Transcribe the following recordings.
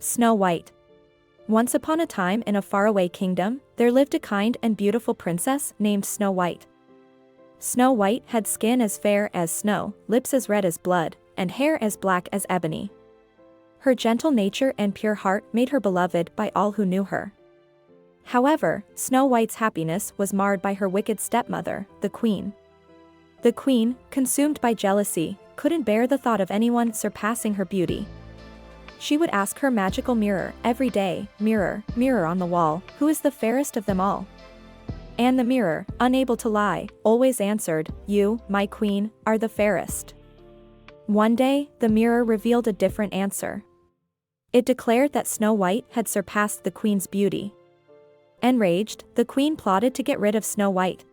Snow White. Once upon a time in a faraway kingdom, there lived a kind and beautiful princess named Snow White. Snow White had skin as fair as snow, lips as red as blood, and hair as black as ebony. Her gentle nature and pure heart made her beloved by all who knew her. However, Snow White's happiness was marred by her wicked stepmother, the queen. The queen, consumed by jealousy, couldn't bear the thought of anyone surpassing her beauty. She would ask her magical mirror every day, "Mirror, mirror on the wall, who is the fairest of them all?" And the mirror, unable to lie, always answered, "You, my queen, are the fairest." One day, the mirror revealed a different answer. It declared that Snow White had surpassed the queen's beauty. Enraged, the queen plotted to get rid of Snow White.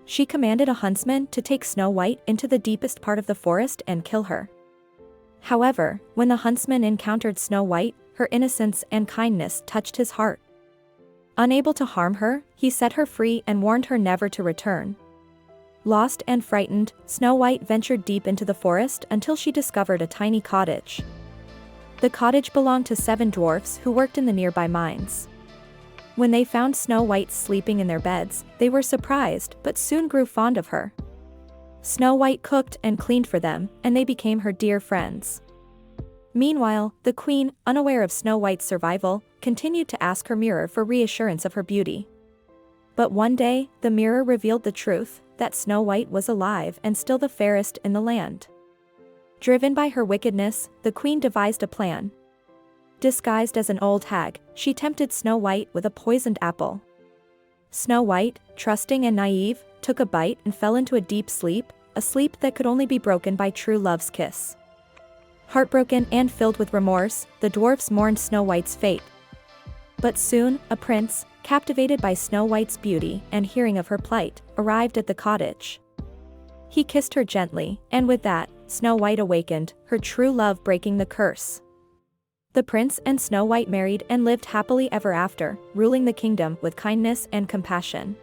She commanded a huntsman to take Snow White into the deepest part of the forest and kill her. However, when the huntsman encountered Snow White, her innocence and kindness touched his heart. Unable to harm her, he set her free and warned her never to return. Lost and frightened, Snow White ventured deep into the forest until she discovered a tiny cottage. The cottage belonged to 7 dwarfs who worked in the nearby mines. When they found Snow White sleeping in their beds, they were surprised but soon grew fond of her. Snow White cooked and cleaned for them, and they became her dear friends. Meanwhile, the queen, unaware of Snow White's survival, continued to ask her mirror for reassurance of her beauty. But one day, the mirror revealed the truth, that Snow White was alive and still the fairest in the land. Driven by her wickedness, the queen devised a plan. Disguised as an old hag, she tempted Snow White with a poisoned apple. Snow White, trusting and naive, took a bite and fell into a deep sleep, a sleep that could only be broken by true love's kiss. Heartbroken and filled with remorse, the dwarfs mourned Snow White's fate. But soon, a prince, captivated by Snow White's beauty and hearing of her plight, arrived at the cottage. He kissed her gently, and with that, Snow White awakened, her true love breaking the curse. The prince and Snow White married and lived happily ever after, ruling the kingdom with kindness and compassion.